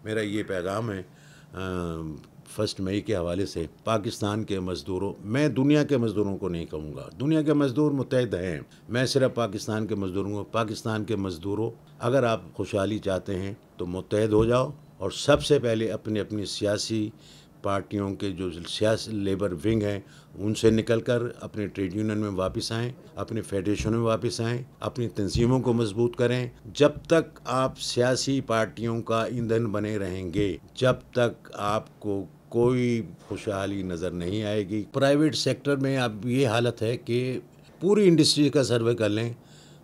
मेरा ये पैगाम है 1 मई के हवाले से पाकिस्तान के मज़दूरों, मैं दुनिया के मज़दूरों को नहीं कहूँगा, दुनिया के मज़दूर मुत्तहिद हैं, मैं सिर्फ पाकिस्तान के मज़दूरों को, पाकिस्तान के मज़दूरों अगर आप खुशहाली चाहते हैं तो मुत्तहिद हो जाओ और सबसे पहले अपनी अपनी सियासी पार्टियों के जो सियासी लेबर विंग हैं उनसे निकलकर अपने ट्रेड यूनियन में वापस आएँ, अपने फेडरेशन में वापस आएँ, अपनी तंजीमों को मजबूत करें। जब तक आप सियासी पार्टियों का ईंधन बने रहेंगे, जब तक आपको कोई खुशहाली नज़र नहीं आएगी। प्राइवेट सेक्टर में अब ये हालत है कि पूरी इंडस्ट्री का सर्वे कर लें,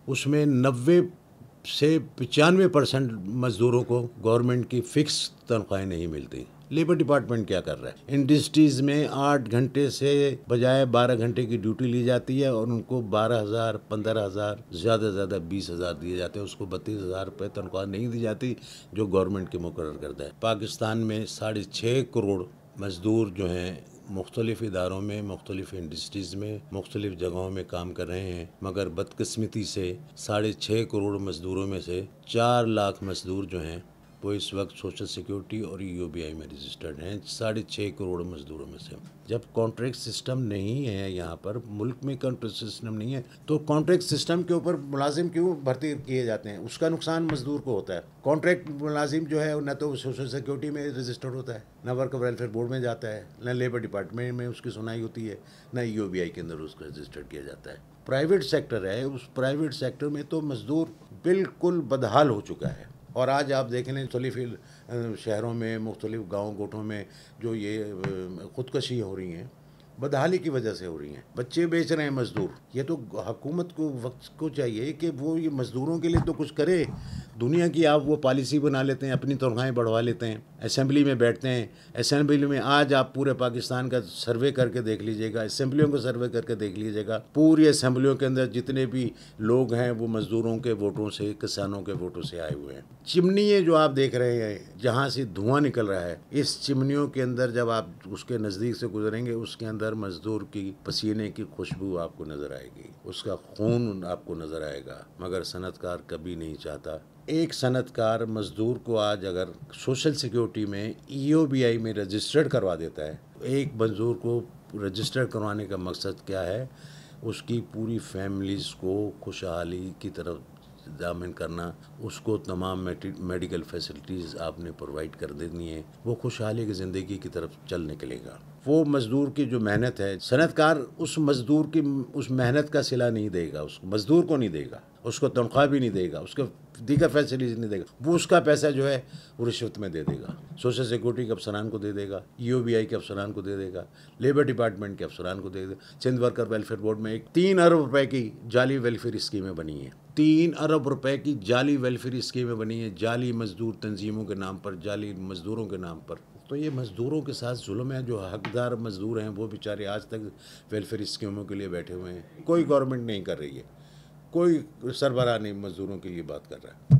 उसमें 90 से 95% मज़दूरों को गवर्नमेंट की फ़िक्स तनख्वाहें नहीं मिलती। लेबर डिपार्टमेंट क्या कर रहा है? इंडस्ट्रीज़ में 8 घंटे से बजाय 12 घंटे की ड्यूटी ली जाती है और उनको 12,000, 15,000, ज़्यादा से ज़्यादा 20,000 दिए जाते हैं। उसको 32,000 रुपये तनख्वाह नहीं दी जाती जो गवर्नमेंट के मुकर्रर करता है। पाकिस्तान में 6.5 करोड़ मज़दूर जो हैं मुख्तलिफ़ इदारों में, मुख्तलिफ़ इंडस्ट्रीज़ में, मुख्तलिफ़ जगहों में काम कर रहे हैं, मगर बदकिस्मती से 6.5 करोड़ मज़दूरों में से 4 लाख मज़दूर जो हैं वो इस वक्त सोशल सिक्योरिटी और ईओबीआई में रजिस्टर्ड हैं। 6.5 करोड़ मज़दूरों में से जब कॉन्ट्रैक्ट सिस्टम नहीं है, यहाँ पर मुल्क में कॉन्ट्रैक्ट सिस्टम नहीं है, तो कॉन्ट्रैक्ट सिस्टम के ऊपर मुलाजिम क्यों भर्ती किए जाते हैं? उसका नुकसान मज़दूर को होता है। कॉन्ट्रैक्ट मुलाजिम जो है न तो सोशल सिक्योरिटी में रजिस्टर्ड होता है, न वर्क वेलफेयर बोर्ड में जाता है, न लेबर डिपार्टमेंट में उसकी सुनाई होती है, न ईओबीआई के अंदर उसको रजिस्टर्ड किया जाता है। प्राइवेट सेक्टर है, उस प्राइवेट सेक्टर में तो मज़दूर बिल्कुल बदहाल हो चुका है। और आज आप देख लें मुख्तलिफ़ शहरों में, मुख्तलिफ़ गाँव गोठों में जो ये ख़ुदकशी हो रही हैं, बदहाली की वजह से हो रही हैं। बच्चे बेच रहे हैं मज़दूर। ये तो हुकूमत को वक्त को चाहिए कि वो ये मज़दूरों के लिए तो कुछ करे। दुनिया की आप वो पॉलिसी बना लेते हैं, अपनी तनख्वाहें बढ़वा लेते हैं, असेंबली में बैठते हैं। असेंबली में आज आप पूरे पाकिस्तान का सर्वे करके देख लीजिएगा, असेंबलियों को सर्वे करके देख लीजिएगा, पूरी असेंबलियों के अंदर जितने भी लोग हैं वो मज़दूरों के वोटों से, किसानों के वोटों से आए हुए हैं। चिमनियाँ जो आप देख रहे हैं जहाँ से धुआं निकल रहा है, इस चिमनियों के अंदर जब आप उसके नज़दीक से गुजरेंगे, उसके अंदर मज़दूर की पसीने की खुशबू आपको नज़र आएगी, उसका खून आपको नज़र आएगा। मगर सनतकार कभी नहीं चाहता। एक सनतकार मज़दूर को आज अगर सोशल सिक्योरिटी में ईओबीआई में रजिस्टर्ड करवा देता है, एक मज़दूर को रजिस्टर करवाने का मकसद क्या है? उसकी पूरी फैमिलीज़ को खुशहाली की तरफ दामन करना, उसको तमाम मेडिकल फैसिलिटीज़ आपने प्रोवाइड कर देनी है, वो खुशहाली की ज़िंदगी की तरफ चल निकलेगा। वो मज़दूर की जो मेहनत है, सनतकार उस मज़दूर की उस मेहनत का सिला नहीं देगा, उस मज़दूर को नहीं देगा, उसको तनख्वाह भी नहीं देगा, उसको दीगर फैसिलिटीज नहीं देगा। वो उसका पैसा जो है वो रिश्वत में दे देगा, सोशल सिक्योरिटी के अफसरान को दे देगा, ईओबीआई के अफसरान को दे देगा, लेबर डिपार्टमेंट के अफसरान को दे देगा। सिंध वर्कर वेलफेयर बोर्ड में एक 3 अरब रुपए की जाली वेलफेयर स्कीमें बनी हैं। 3 अरब रुपए की जाली वेलफेयर स्कीमें बनी हैं, जाली मजदूर तंजीमों के नाम पर, जाली मजदूरों के नाम पर। तो ये मज़दूरों के साथ जुल्म है। जो हकदार मज़दूर हैं वो बेचारे आज तक वेलफेयर स्कीमों के लिए बैठे हुए हैं। कोई गवर्नमेंट नहीं कर रही है, कोई सरबराह नहीं मज़दूरों के लिए बात कर रहा है।